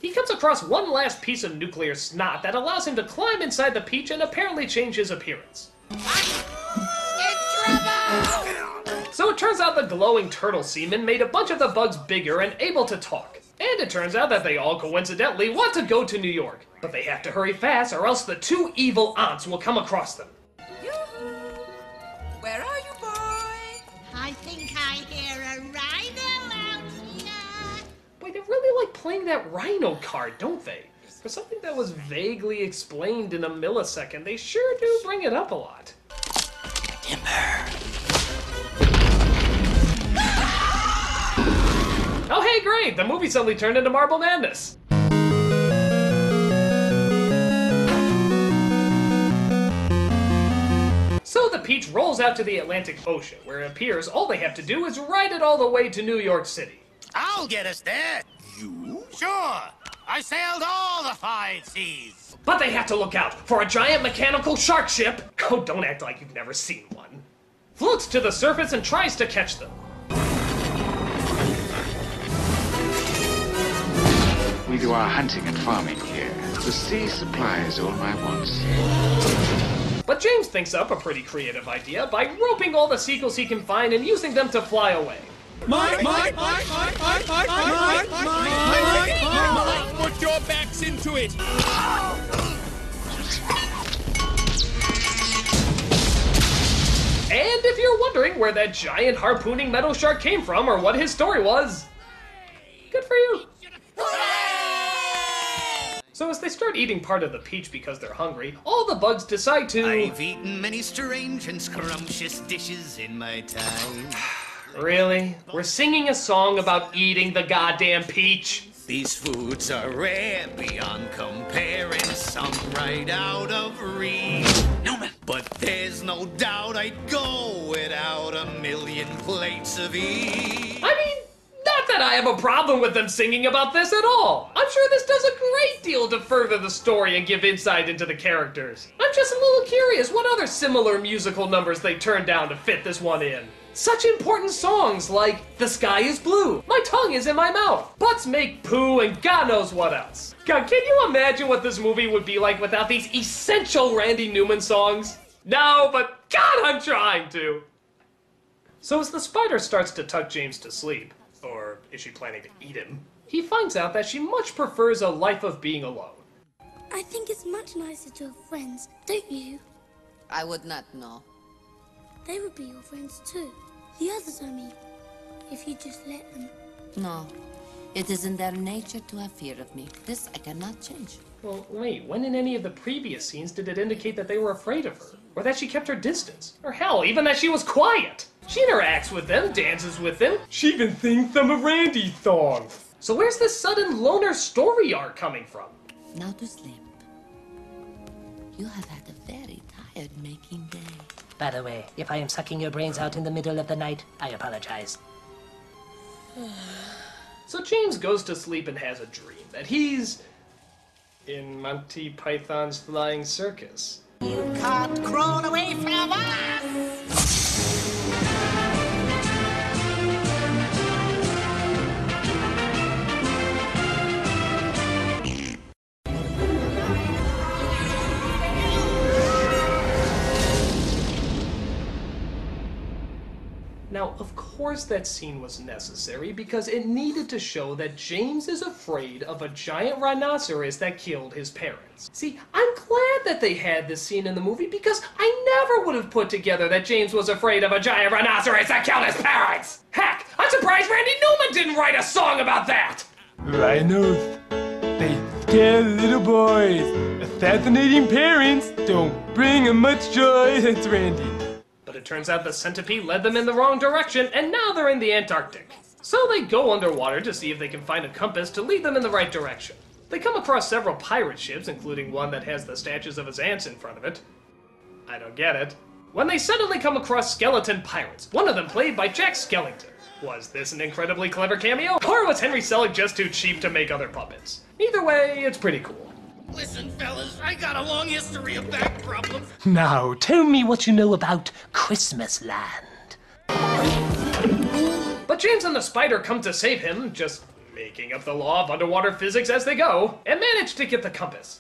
he comes across one last piece of nuclear snot that allows him to climb inside the peach and apparently change his appearance. So it turns out the glowing turtle semen made a bunch of the bugs bigger and able to talk. And it turns out that they all coincidentally want to go to New York. But they have to hurry fast or else the two evil aunts will come across them. Yoo-hoo! Where are you, boy? I think I hear a rhino out here. Boy, they really like playing that rhino card, don't they? For something that was vaguely explained in a millisecond, they sure do bring it up a lot. Timber. Oh hey, great! The movie suddenly turned into Marble Madness! So the Peach rolls out to the Atlantic Ocean, where it appears all they have to do is ride it all the way to New York City. I'll get us there. You? Sure. I sailed all the 5 seas. But they have to look out for a giant mechanical shark ship! Oh, don't act like you've never seen one. Floats to the surface and tries to catch them. We do our hunting and farming here. The sea supplies all my wants. But James thinks up a pretty creative idea by roping all the seagulls he can find and using them to fly away. Put your backs into it. And if you're wondering where that giant harpooning metal shark came from or what his story was, good for you. So as they start eating part of the peach because they're hungry, all the bugs decide to... I've eaten many strange and scrumptious dishes in my time. Really? We're singing a song about eating the goddamn peach? These foods are rare beyond comparing, some right out of reach. Newman! But there's no doubt I'd go without a million plates of each. I mean, not that I have a problem with them singing about this at all. I'm sure this does a great deal to further the story and give insight into the characters. I'm just a little curious what other similar musical numbers they turned down to fit this one in. Such important songs like The Sky is Blue, My Tongue is in My Mouth, Butts Make Poo, and God knows what else. God, can you imagine what this movie would be like without these essential Randy Newman songs? No, but God, I'm trying to. So as the spider starts to tuck James to sleep, or is she planning to eat him, he finds out that she much prefers a life of being alone. I think it's much nicer to have friends, don't you? I would not know. They would be your friends too. The others, I mean, if you just let them. No, it is in their nature to have fear of me. This I cannot change. Well, wait, when in any of the previous scenes did it indicate that they were afraid of her? Or that she kept her distance? Or hell, even that she was quiet? She interacts with them, dances with them. She even sings them a Randy song. So where's this sudden loner story arc coming from? Now to sleep. You have had a very tired-making day. By the way, if I am sucking your brains out in the middle of the night, I apologize. So James goes to sleep and has a dream that he's in Monty Python's Flying Circus. You can't crawl away from us! Now, of course that scene was necessary because it needed to show that James is afraid of a giant rhinoceros that killed his parents. See, I'm glad that they had this scene in the movie because I never would have put together that James was afraid of a giant rhinoceros that killed his parents! Heck, I'm surprised Randy Newman didn't write a song about that! Rhinos, they scare little boys. Assassinating parents don't bring them much joy. That's Randy. But it turns out the centipede led them in the wrong direction, and now they're in the Antarctic. So they go underwater to see if they can find a compass to lead them in the right direction. They come across several pirate ships, including one that has the statues of his aunts in front of it. I don't get it. When they suddenly come across skeleton pirates, one of them played by Jack Skellington. Was this an incredibly clever cameo, or was Henry Selick just too cheap to make other puppets? Either way, it's pretty cool. Listen, fellas, I got a long history of back problems. Now, tell me what you know about Christmas Land. But James and the spider come to save him, just making up the law of underwater physics as they go, and manage to get the compass.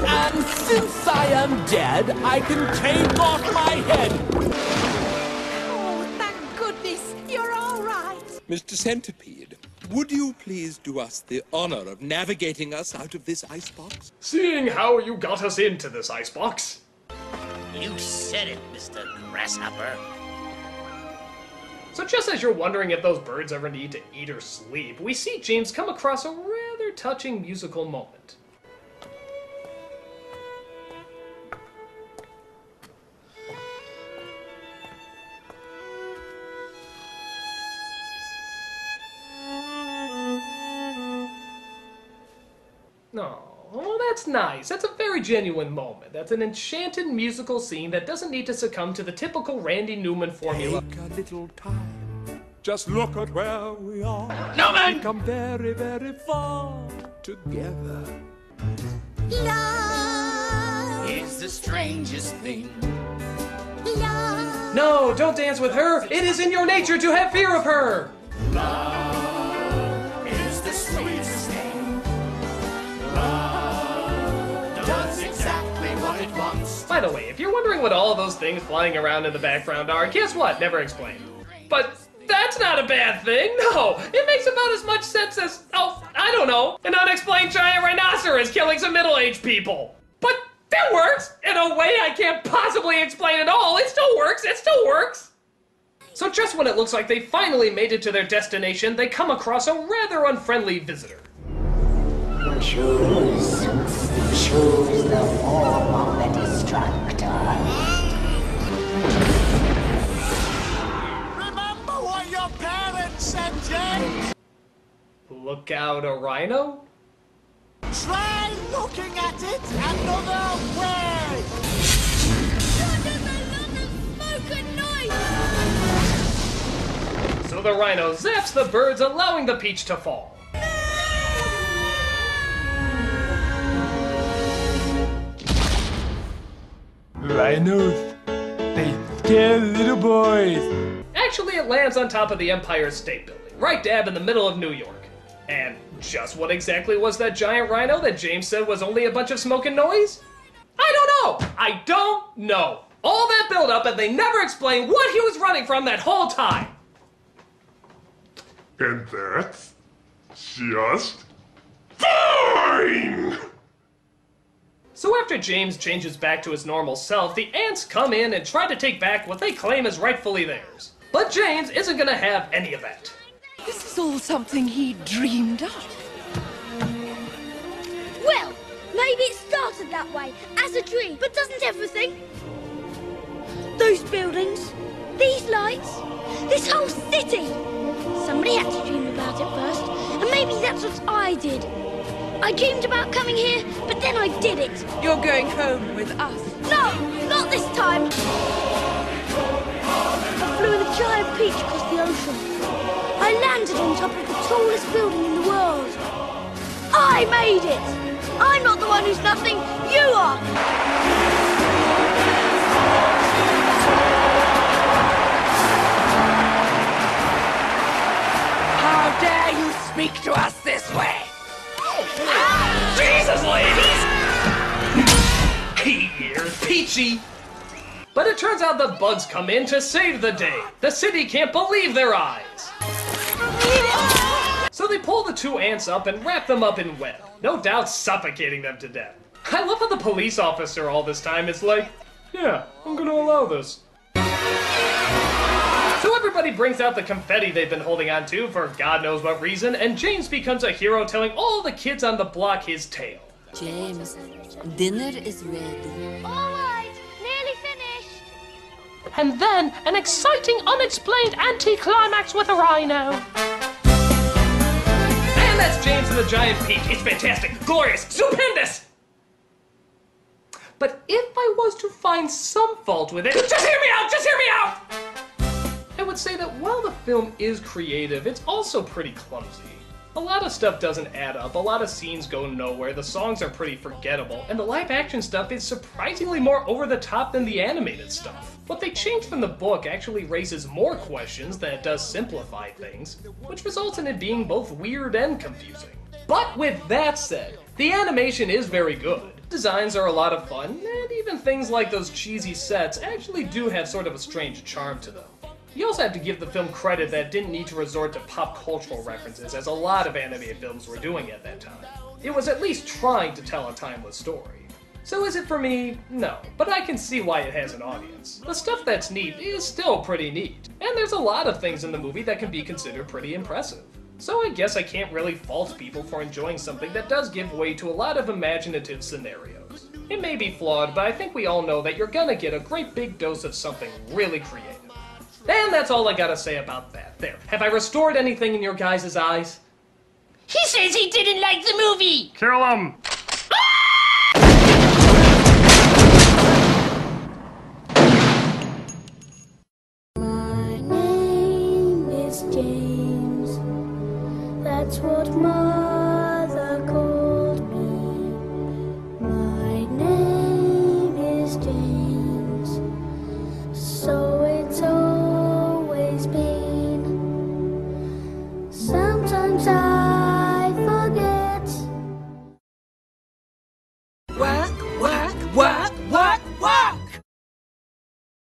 And since I am dead, I can take off my head. Oh, thank goodness. You're all right. Mr. Centipede, would you please do us the honor of navigating us out of this icebox? Seeing how you got us into this icebox. You said it, Mr. Grasshopper. So just as you're wondering if those birds ever need to eat or sleep, we see James come across a rather touching musical moment. Oh, that's nice. That's a very genuine moment. That's an enchanted musical scene that doesn't need to succumb to the typical Randy Newman formula. Take a little time. Just look at where we are. Newman! We've come very, very far together. Love. Is the strangest thing. Love. No, don't dance with her. It is in your nature to have fear of her. Love is the sweetest thing. Love does exactly what it wants. By the way, if you're wondering what all of those things flying around in the background are, guess what? Never explained. But that's not a bad thing, no. It makes about as much sense as, oh, I don't know, an unexplained giant rhinoceros killing some middle-aged people. But that works in a way I can't possibly explain at all. It still works, it still works. So just when it looks like they finally made it to their destination, they come across a rather unfriendly visitor. Choose the form of the destructor. Remember what your parents said, James? Look out, a rhino? Try looking at it another way. So the rhino zaps the birds, allowing the peach to fall. Rhinos, they scare little boys. Actually, it lands on top of the Empire State Building, right dab in the middle of New York. And just what exactly was that giant rhino that James said was only a bunch of smoke and noise? I don't know! I don't know! All that build-up and they never explain what he was running from that whole time! And that's just fine! So after James changes back to his normal self, the ants come in and try to take back what they claim is rightfully theirs. But James isn't gonna have any of that. This is all something he dreamed up. Well, maybe it started that way, as a dream, but doesn't everything? Those buildings, these lights, this whole city. Somebody had to dream about it first, and maybe that's what I did. I dreamed about coming here, but then I did it. You're going home with us. No, not this time. I flew in a giant peach across the ocean. I landed on top of the tallest building in the world. I made it. I'm not the one who's nothing. You are. How dare you speak to us this way? Jesus, ladies! Here, Peachy! But it turns out the bugs come in to save the day. The city can't believe their eyes. So they pull the two ants up and wrap them up in web, no doubt suffocating them to death. I love how the police officer all this time is like, yeah, I'm gonna allow this. So everybody brings out the confetti they've been holding on to for God knows what reason, and James becomes a hero telling all the kids on the block his tale. James, dinner is ready. All right, nearly finished. And then an exciting, unexplained anti-climax with a rhino. And that's James and the Giant Peach. It's fantastic, glorious, stupendous! But if I was to find some fault with it, just hear me out, just hear me out! I would say that while the film is creative, it's also pretty clumsy. A lot of stuff doesn't add up, a lot of scenes go nowhere, the songs are pretty forgettable, and the live action stuff is surprisingly more over the top than the animated stuff. What they changed from the book actually raises more questions than it does simplify things, which results in it being both weird and confusing. But with that said, the animation is very good. Designs are a lot of fun, and even things like those cheesy sets actually do have sort of a strange charm to them. You also have to give the film credit that it didn't need to resort to pop cultural references as a lot of animated films were doing at that time. It was at least trying to tell a timeless story. So is it for me? No, but I can see why it has an audience. The stuff that's neat is still pretty neat, and there's a lot of things in the movie that can be considered pretty impressive. So I guess I can't really fault people for enjoying something that does give way to a lot of imaginative scenarios. It may be flawed, but I think we all know that you're gonna get a great big dose of something really creative. And that's all I gotta say about that. There, have I restored anything in your guys' eyes? He says he didn't like the movie! Kill him! My name is James. That's what my